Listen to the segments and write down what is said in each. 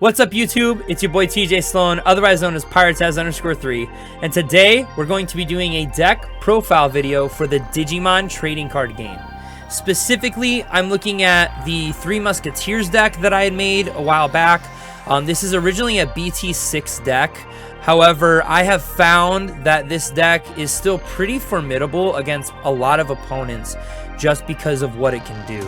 What's up, YouTube? It's your boy TJ Sloan, otherwise known as Pirates_3, and today we're going to be doing a deck profile video for the Digimon trading card game. Specifically, I'm looking at the Three Musketeers deck that I had made a while back. This is originally a BT6 deck. However, I have found that this deck is still pretty formidable against a lot of opponents just because of what it can do.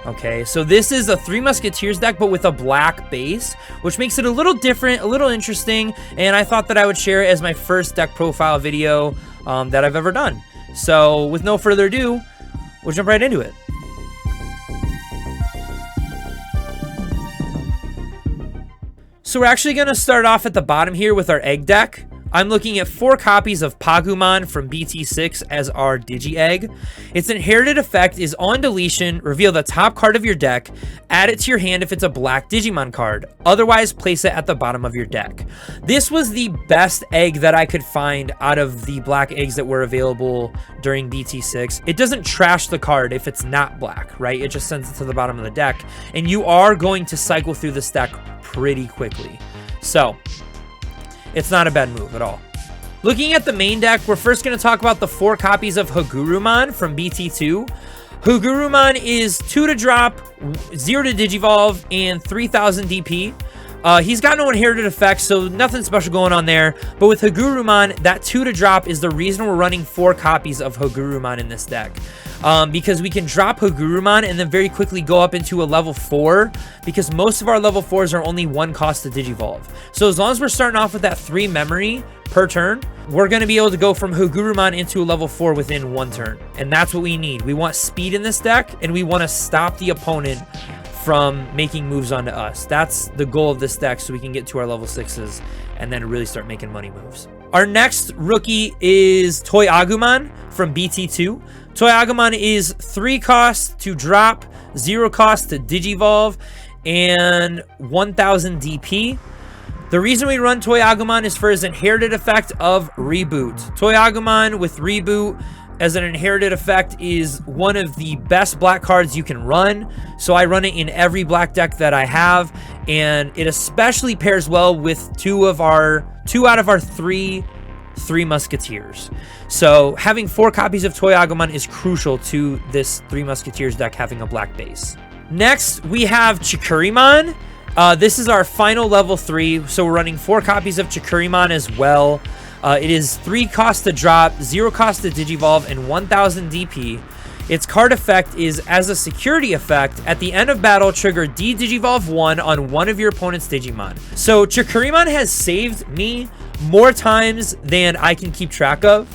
Okay, so this is a Three Musketeers deck, but with a black base, which makes it a little different, a little interesting, and I thought that I would share it as my first deck profile video that I've ever done. So, with no further ado, we'll jump right into it. So we're actually going to start off at the bottom here with our egg deck. I'm looking at 4 copies of Pagumon from BT6 as our DigiEgg. Its inherited effect is on deletion, reveal the top card of your deck, add it to your hand if it's a black Digimon card, otherwise place it at the bottom of your deck. This was the best egg that I could find out of the black eggs that were available during BT6. It doesn't trash the card if it's not black, right? It just sends it to the bottom of the deck, and you are going to cycle through this deck pretty quickly. So, it's not a bad move at all. Looking at the main deck, we're first going to talk about the 4 copies of Hagurumon from BT2. Hagurumon is 2 to drop, 0 to Digivolve, and 3000 DP. He's got no inherited effects, so nothing special going on there. But with Hagurumon, that 2 to drop is the reason we're running 4 copies of Hagurumon in this deck. Because we can drop Hagurumon and then very quickly go up into a level 4, because most of our level 4s are only 1 cost to Digivolve. So as long as we're starting off with that 3 memory per turn, we're going to be able to go from Hagurumon into a level 4 within 1 turn. And that's what we need. We want speed in this deck, and we want to stop the opponent from making moves onto us. That's the goal of this deck, so we can get to our level 6s and then really start making money moves. Our next rookie is Toy Agumon from BT2. Toy Agumon is 3 cost to drop, 0 cost to Digivolve, and 1000 DP. The reason we run Toy Agumon is for his inherited effect of Reboot. Toy Agumon with Reboot as an inherited effect is one of the best black cards you can run. So I run it in every black deck that I have, and it especially pairs well with 2 out of our 3 Three Musketeers. So having 4 copies of Toy Agumon is crucial to this Three Musketeers deck having a black base. Next, we have Chikurimon. This is our final level 3, so we're running 4 copies of Chikurimon as well. It is 3 cost to drop, 0 cost to Digivolve, and 1000 DP. Its card effect is, as a security effect, at the end of battle, trigger D-Digivolve 1 on one of your opponent's Digimon. So Chikurimon has saved me more times than I can keep track of,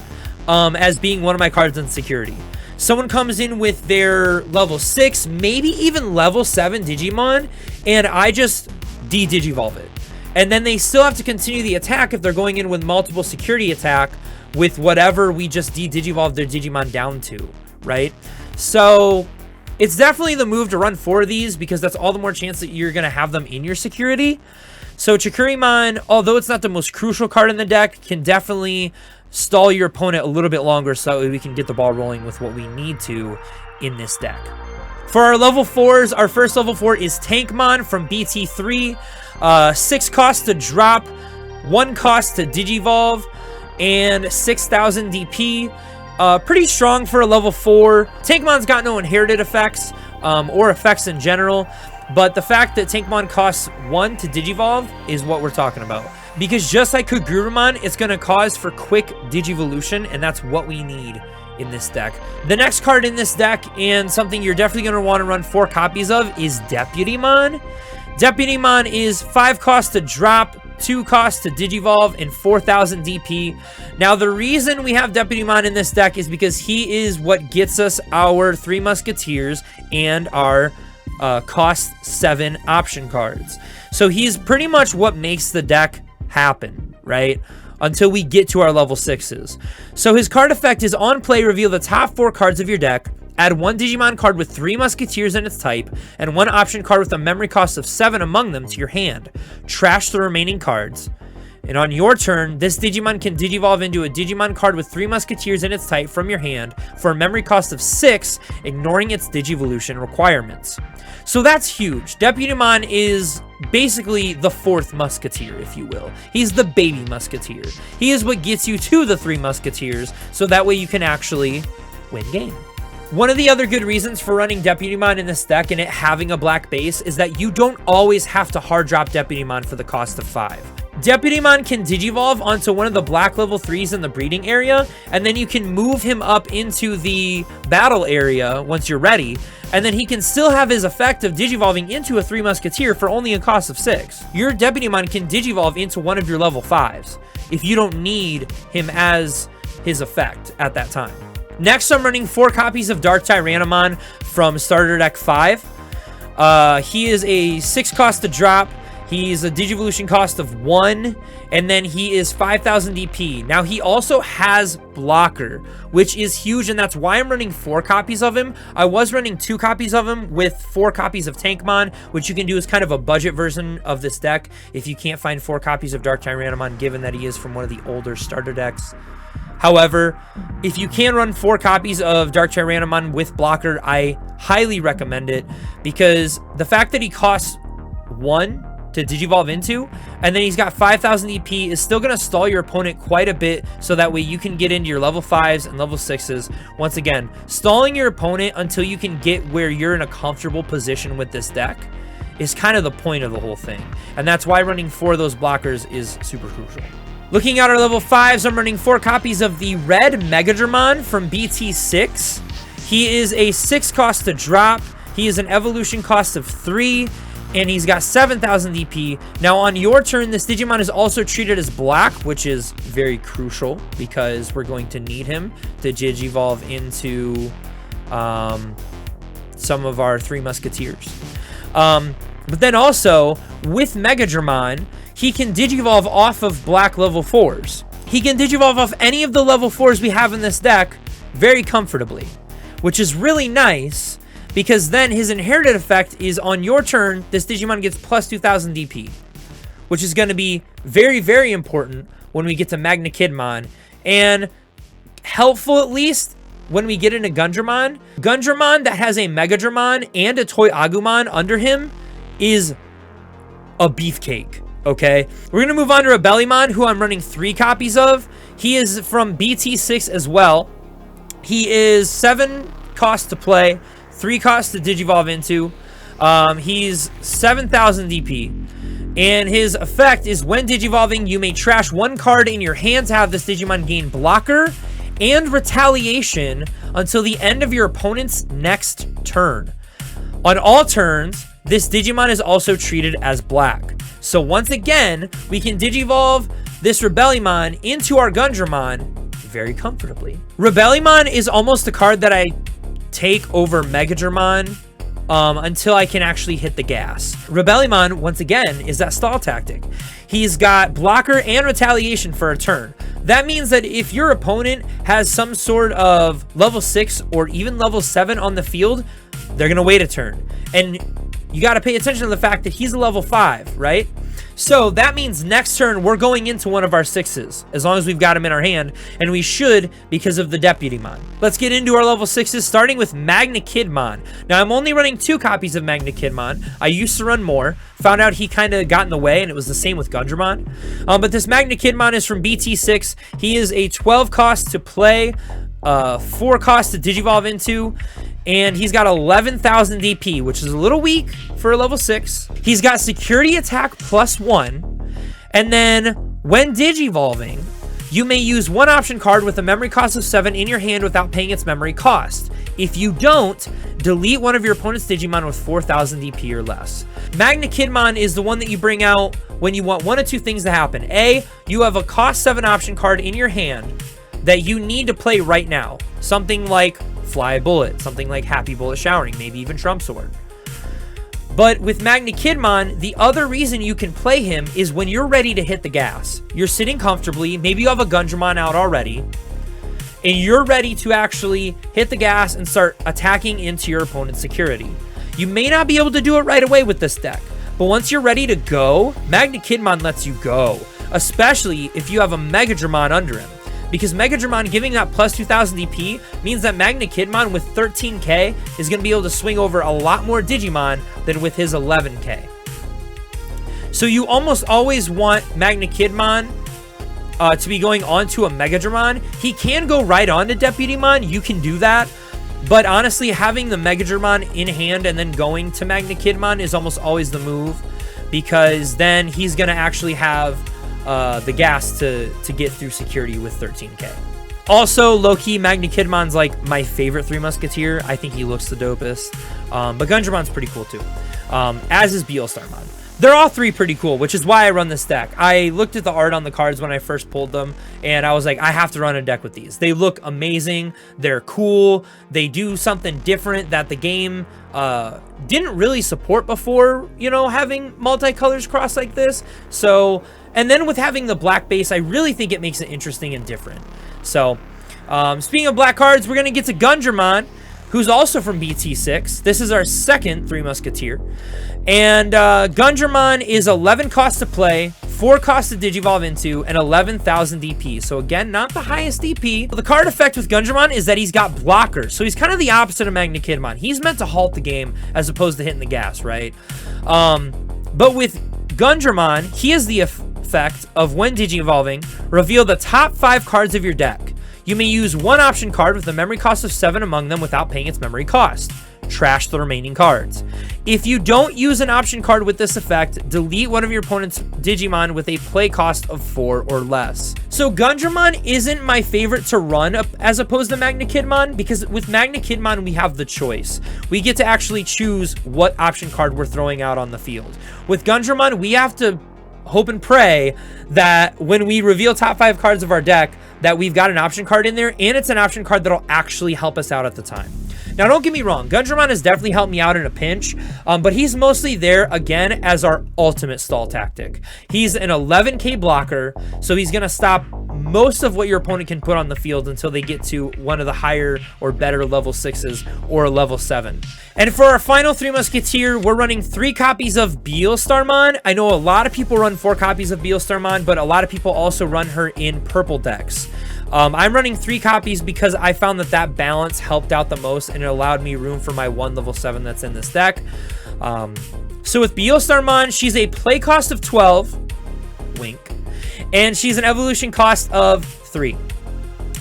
as being one of my cards in security. Someone comes in with their level 6, maybe even level 7 Digimon, and I just D-Digivolve it. And then they still have to continue the attack if they're going in with multiple security attack with whatever we just D-Digivolve their Digimon down to, right? So it's definitely the move to run 4 of these, because that's all the more chance that you're going to have them in your security. So Chikurimon, although it's not the most crucial card in the deck, can definitely stall your opponent a little bit longer so that we can get the ball rolling with what we need to in this deck. For our level 4s, our first level 4 is Tankmon from BT3. 6 cost to drop, 1 cost to Digivolve, and 6000 DP. Pretty strong for a level 4. Tankmon's got no inherited effects, or effects in general, but the fact that Tankmon costs 1 to Digivolve is what we're talking about. Because just like Hagurumon, it's going to cause for quick Digivolution, and that's what we need in this deck. The next card in this deck, and something you're definitely going to want to run 4 copies of, is Deputymon. Deputymon is 5 cost to drop, 2 cost to Digivolve, and 4000 DP. Now, the reason we have Deputymon in this deck is because he is what gets us our 3 Musketeers and our cost 7 option cards. So he's pretty much what makes the deck happen, right? Until we get to our level 6s. So his card effect is, on play, reveal the top 4 cards of your deck, add 1 Digimon card with 3 Musketeers in its type, and 1 option card with a memory cost of 7 among them to your hand. Trash the remaining cards. And on your turn, this Digimon can Digivolve into a Digimon card with 3 Musketeers in its type from your hand for a memory cost of 6, ignoring its Digivolution requirements. So that's huge. Deputymon is basically the 4th Musketeer, if you will. He's the baby Musketeer. He is what gets you to the 3 Musketeers, so that way you can actually win game. One of the other good reasons for running Deputymon in this deck and it having a black base is that you don't always have to hard drop Deputymon for the cost of 5. Deputymon can Digivolve onto one of the black level 3s in the breeding area, and then you can move him up into the battle area once you're ready, and then he can still have his effect of Digivolving into a 3 Musketeer for only a cost of 6. Your Deputymon can Digivolve into one of your level 5s if you don't need him as his effect at that time. Next, I'm running 4 copies of Dark Tyrannomon from Starter Deck 5. He is a 6 cost to drop. He's a Digivolution cost of 1, and then he is 5,000 DP. Now, he also has Blocker, which is huge, and that's why I'm running 4 copies of him. I was running 2 copies of him with 4 copies of Tankmon, which you can do as kind of a budget version of this deck if you can't find 4 copies of Dark Tyrannomon, given that he is from one of the older starter decks. However, if you can run 4 copies of Dark Tyrannomon with Blocker, I highly recommend it, because the fact that he costs 1 to Digivolve into, and then he's got 5,000 EP is still going to stall your opponent quite a bit, so that way you can get into your level 5s and level 6s. Once again, stalling your opponent until you can get where you're in a comfortable position with this deck is kind of the point of the whole thing, and that's why running 4 of those blockers is super crucial. Looking at our level 5s, I'm running 4 copies of the red Megadramon from BT6. He is a 6 cost to drop. He is an evolution cost of 3, and he's got 7,000 DP. Now, on your turn, this Digimon is also treated as black, which is very crucial because we're going to need him to Digivolve into some of our 3 Musketeers. But then also, with Megadramon, he can Digivolve off of black level 4s. He can Digivolve off any of the level 4s we have in this deck very comfortably, which is really nice, because then his inherited effect is on your turn, this Digimon gets plus 2,000 DP, which is going to be very, very important when we get to Magna Kidmon, and helpful at least when we get into Gundramon. Gundramon that has a Megadramon and a Toy Agumon under him is a beefcake. Okay, we're going to move on to Rebellymon, who I'm running 3 copies of. He is from BT6 as well. He is 7 cost to play, 3 costs to Digivolve into. He's 7,000 DP. And his effect is when Digivolving, you may trash 1 card in your hand to have this Digimon gain Blocker and Retaliation until the end of your opponent's next turn. On all turns, this Digimon is also treated as black. So once again, we can Digivolve this Rebellymon into our Gundramon very comfortably. Rebellymon is almost a card that I take over Megadramon until I can actually hit the gas. Rebellymon, once again, is that stall tactic. He's got Blocker and Retaliation for a turn. That means that if your opponent has some sort of level 6 or even level 7 on the field, they're going to wait a turn. And you got to pay attention to the fact that he's a level 5, right? So that means next turn we're going into one of our 6s, as long as we've got him in our hand, and we should because of the Deputymon. Let's get into our level 6s, starting with Magna Kidmon. Now, I'm only running 2 copies of Magna Kidmon. I used to run more. Found out he kind of got in the way, and it was the same with Gundramon. But this Magna Kidmon is from BT6. He is a 12 cost to play, 4 cost to Digivolve into, and he's got 11,000 DP, which is a little weak for a level 6. He's got security attack +1. And then when Digivolving, you may use 1 option card with a memory cost of 7 in your hand without paying its memory cost. If you don't, delete one of your opponent's Digimon with 4,000 DP or less. Magna Kidmon is the one that you bring out when you want 1 of 2 things to happen. A, you have a cost 7 option card in your hand that you need to play right now. Something like Fly Bullet, something like Happy Bullet Showering, maybe even Trump Sword. But with Magna Kidmon, the other reason you can play him is when you're ready to hit the gas. You're sitting comfortably, maybe you have a Gundramon out already, and you're ready to actually hit the gas and start attacking into your opponent's security. You may not be able to do it right away with this deck, but once you're ready to go, Magna Kidmon lets you go. especially if you have a Mega Dramon under him. Because Mega Dramon giving that plus 2000 DP means that Magnakidmon with 13k is going to be able to swing over a lot more Digimon than with his 11k. So you almost always want Magnakidmon to be going on to a Mega Dramon. He can go right on to Deputymon. You can do that. But honestly, having the Mega Dramon in hand and then going to Magnakidmon is almost always the move. Because then he's going to actually have the gas to get through security with 13k. Also, low-key, Magnakidmon's like my favorite Three Musketeer. I think he looks the dopest. But Gundramon's pretty cool too. As is Beelstarmon. They're all three pretty cool, which is why I run this deck. I looked at the art on the cards when I first pulled them, and I was like, I have to run a deck with these. They look amazing. They're cool. They do something different that the game didn't really support before, you know, having multicolors cross like this. So, and then with having the black base, I really think it makes it interesting and different. So, speaking of black cards, we're going to get to Gundramon, who's also from BT6. This is our second Three Musketeer. And Gundramon is 11 cost to play, 4 cost to Digivolve into, and 11,000 DP. So again, not the highest DP. The card effect with Gundramon is that he's got blockers. So he's kind of the opposite of Magnakidmon. He's meant to halt the game as opposed to hitting the gas, right? But with Gundramon, he has the effect of when Digivolving, reveal the top 5 cards of your deck. You may use one option card with a memory cost of 7 among them without paying its memory cost. Trash the remaining cards. If you don't use an option card with this effect, delete one of your opponent's Digimon with a play cost of 4 or less. So Gundramon isn't my favorite to run as opposed to Magnakidmon, because with Magnakidmon we have the choice. We get to actually choose what option card we're throwing out on the field. With Gundramon, we have to hope and pray that when we reveal top 5 cards of our deck, that we've got an option card in there, and it's an option card that'll actually help us out at the time. Now, don't get me wrong, Gundramon has definitely helped me out in a pinch, but he's mostly there, again, as our ultimate stall tactic. He's an 11k blocker, so he's going to stop most of what your opponent can put on the field until they get to one of the higher or better level 6s or a level 7. And for our final Three Musketeer, we're running 3 copies of Beelstarmon. I know a lot of people run 4 copies of Beelstarmon, but a lot of people also run her in purple decks. I'm running 3 copies because I found that balance helped out the most, and it allowed me room for my 1 level 7 that's in this deck. So with Beelstarmon, she's a play cost of 12, wink, and she's an evolution cost of 3.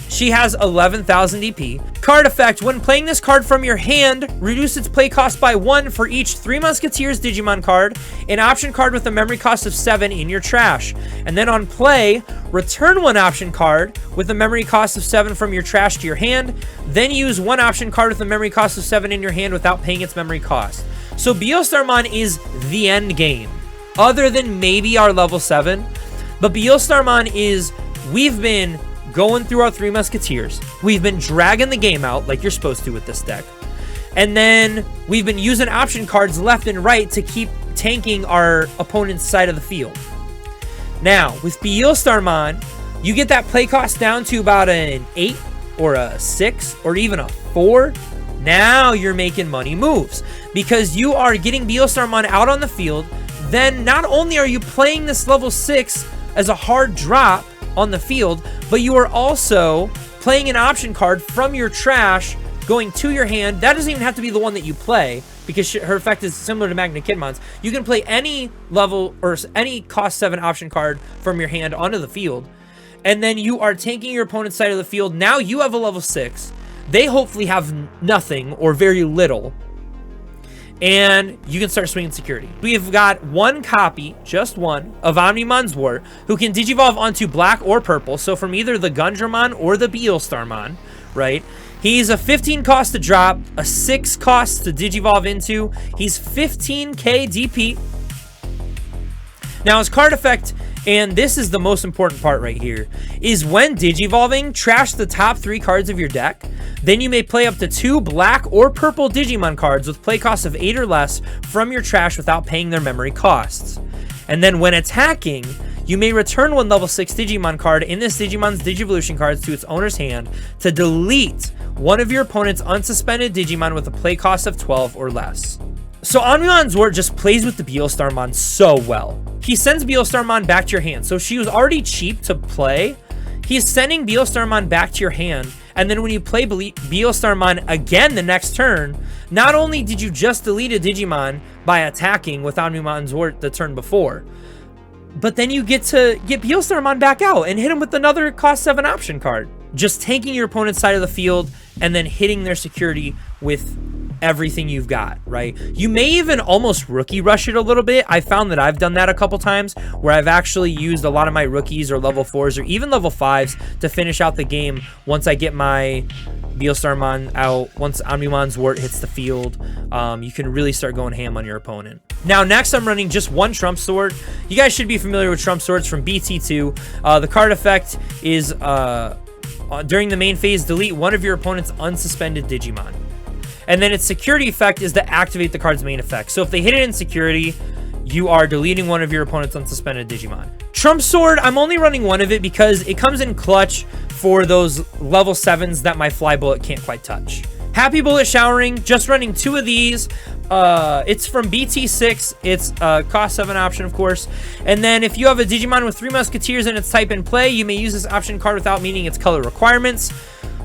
She has 11,000 DP. Card effect: when playing this card from your hand, reduce its play cost by 1 for each Three Musketeers Digimon card, an option card with a memory cost of 7 in your trash. And then on play, return 1 option card with a memory cost of 7 from your trash to your hand, then use 1 option card with a memory cost of 7 in your hand without paying its memory cost. So Beelstarmon is the end game, other than maybe our level 7. But Beelstarmon is, we've been going through our Three Musketeers. We've been dragging the game out like you're supposed to with this deck. And then we've been using option cards left and right to keep tanking our opponent's side of the field. Now, with Beelstarmon, you get that play cost down to about an 8 or a 6 or even a 4. Now you're making money moves because you are getting Beelstarmon out on the field. Then not only are you playing this level 6 as a hard drop on the field, but you are also playing an option card from your trash going to your hand. That doesn't even have to be the one that you play, because her effect is similar to Magnakidmon's. You can play any level or any cost 7 option card from your hand onto the field, and then you are tanking your opponent's side of the field. Now you have a level 6. They hopefully have nothing or very little, and you can start swinging security. We've got 1 copy, just 1, of Omnimon's War, who can Digivolve onto black or purple, so from either the Gundramon or the Beelstarmon, right? He's a 15 cost to drop, a 6 cost to Digivolve into. He's 15k DP. Now his card effect, and this is the most important part right here, is when Digivolving, trash the top 3 cards of your deck. Then you may play up to 2 black or purple Digimon cards with play costs of 8 or less from your trash without paying their memory costs. And then when attacking, you may return 1 level 6 Digimon card in this Digimon's Digivolution cards to its owner's hand to delete one of your opponent's unsuspended Digimon with a play cost of 12 or less. So Omnimon just plays with the Beostarmon so well. He sends Beostarmon back to your hand. So she was already cheap to play. He's sending Beostarmon back to your hand. And then when you play Beostarmon again the next turn, not only did you just delete a Digimon by attacking with Omnimon Zwart the turn before, but then you get to get Beostarmon back out and hit him with another cost 7 option card. Just tanking your opponent's side of the field and then hitting their security with everything you've got, right? You may even almost rookie rush it a little bit. I found that I've done that a couple times where I've actually used a lot of my rookies or level 4s or even level 5s to finish out the game once I get my Beostarmon out. Once Omnimon Zwart hits the field, you can really start going ham on your opponent. Now, next I'm running just one Trump Sword. You guys should be familiar with Trump Swords from BT2. The card effect is during the main phase, delete one of your opponent's unsuspended Digimon. And then its security effect is to activate the card's main effect. So if they hit it in security, you are deleting one of your opponent's unsuspended Digimon. Trump Sword, I'm only running one of it because it comes in clutch for those level 7s that my Fly Bullet can't quite touch. Happy Bullet Showering, just running 2 of these. It's from BT6. It's a cost 7 option, of course. And then if you have a Digimon with 3 Musketeers and its type in play, you may use this option card without meeting its color requirements.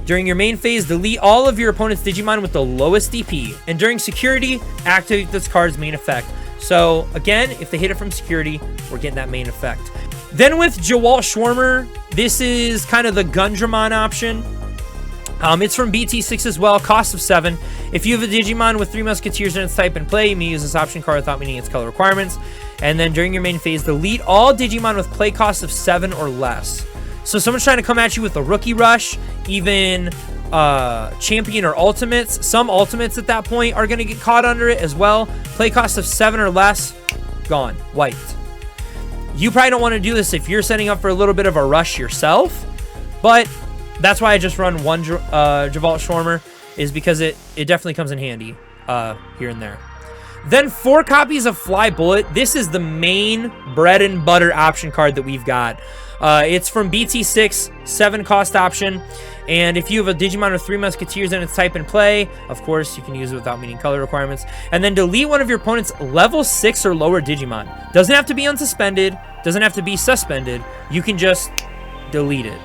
During your main phase, delete all of your opponent's Digimon with the lowest DP. And during security, activate this card's main effect. So again, if they hit it from security, we're getting that main effect. Then with Jawal Schwarmer, this is kind of the Gundramon option. It's from BT6 as well, cost of 7. If you have a Digimon with 3 Musketeers and its type in play, you may use this option card without meeting its color requirements. And then during your main phase, delete all Digimon with play cost of 7 or less. So someone's trying to come at you with a Rookie Rush, even Champion or Ultimates. Some Ultimates at that point are going to get caught under it as well. Play cost of 7 or less, gone, wiped. You probably don't want to do this if you're setting up for a little bit of a rush yourself, but that's why I just run one Jawal Schwarmer, is because it definitely comes in handy here and there. Then 4 copies of Fly Bullet. This is the main bread and butter option card that we've got. It's from BT6, 7 cost option. And if you have a Digimon with 3 Musketeers and its type in play, of course, you can use it without meeting color requirements. And then delete one of your opponent's level 6 or lower Digimon. Doesn't have to be unsuspended. Doesn't have to be suspended. You can just delete it.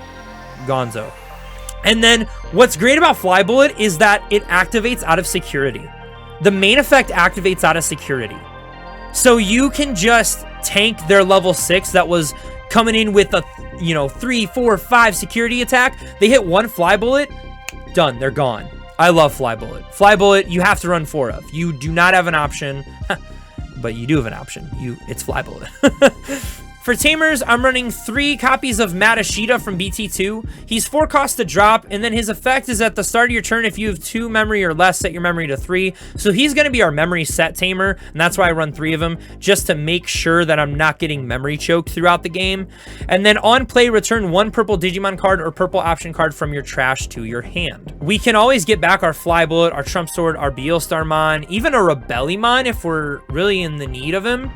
Gonzo. And then what's great about Fly Bullet is that it activates out of security. The main effect activates out of security. So you can just tank their level 6 that was coming in with a, 3, 4, 5 security attack. They hit 1 Fly Bullet, done, they're gone. I love Fly Bullet. Fly Bullet, you have to run 4 of. You do not have an option, but you do have an option. It's Fly Bullet. For Tamers, I'm running 3 copies of Matashita from BT2. He's 4 cost to drop, and then his effect is at the start of your turn. If you have 2 memory or less, set your memory to 3. So he's going to be our memory set Tamer, and that's why I run 3 of them, just to make sure that I'm not getting memory choked throughout the game. And then on play, return 1 purple Digimon card or purple option card from your trash to your hand. We can always get back our Fly Bullet, our Trump Sword, our Beostarmon, even a Rebellymon if we're really in the need of him.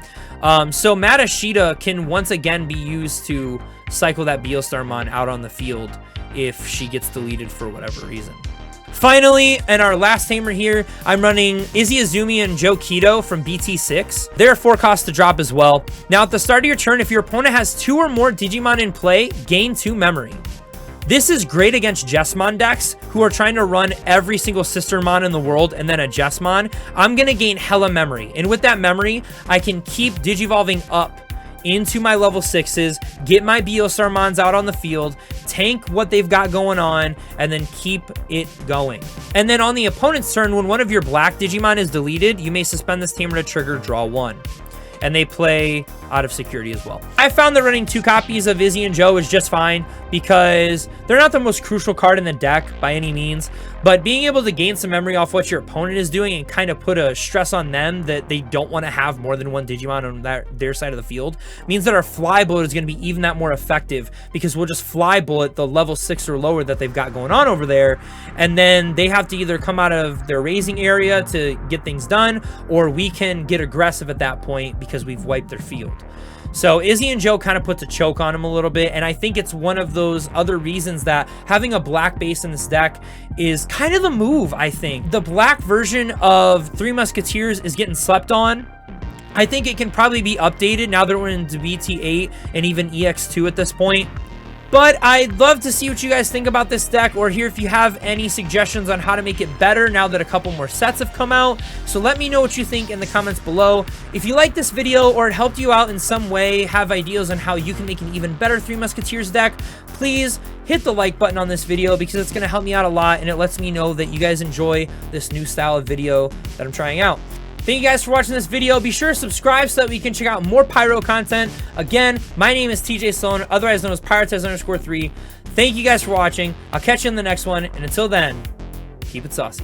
So Matashita can once again be used to cycle that Beostarmon out on the field if she gets deleted for whatever reason. Finally, and our last Tamer here, I'm running Izzy Azumi and Joe Kido from BT6. They're 4 cost to drop as well. Now at the start of your turn, if your opponent has 2 or more Digimon in play, gain 2 memory. This is great against Jessmon decks who are trying to run every single Sistermon in the world and then a Jessmon. I'm going to gain hella memory. And with that memory, I can keep Digivolving up into my level 6s, get my Beostarmons out on the field, tank what they've got going on, and then keep it going. And then on the opponent's turn, when one of your black Digimon is deleted, you may suspend this Tamer to trigger draw 1. And they play out of security as well. I found that running 2 copies of Izzy and Joe is just fine because they're not the most crucial card in the deck by any means, but being able to gain some memory off what your opponent is doing and kind of put a stress on them that they don't want to have more than 1 Digimon on their side of the field means that our Fly Bullet is going to be even that more effective because we'll just Fly Bullet the level 6 or lower that they've got going on over there, and then they have to either come out of their raising area to get things done, or we can get aggressive at that point because we've wiped their field. So Izzy and Joe kind of puts a choke on him a little bit, and I think it's one of those other reasons that having a black base in this deck is kind of the move, I think. The black version of Three Musketeers is getting slept on. I think it can probably be updated now that we're into BT8 and even EX2 at this point. But I'd love to see what you guys think about this deck, or hear if you have any suggestions on how to make it better now that a couple more sets have come out. So let me know what you think in the comments below. If you liked this video or it helped you out in some way, have ideas on how you can make an even better Three Musketeers deck, please hit the like button on this video, because it's going to help me out a lot and it lets me know that you guys enjoy this new style of video that I'm trying out. Thank you guys for watching this video. Be sure to subscribe so that we can check out more Pyro content. Again, my name is TJ Sloan, otherwise known as Pyrotez_3. Thank you guys for watching. I'll catch you in the next one, and until then, keep it saucy.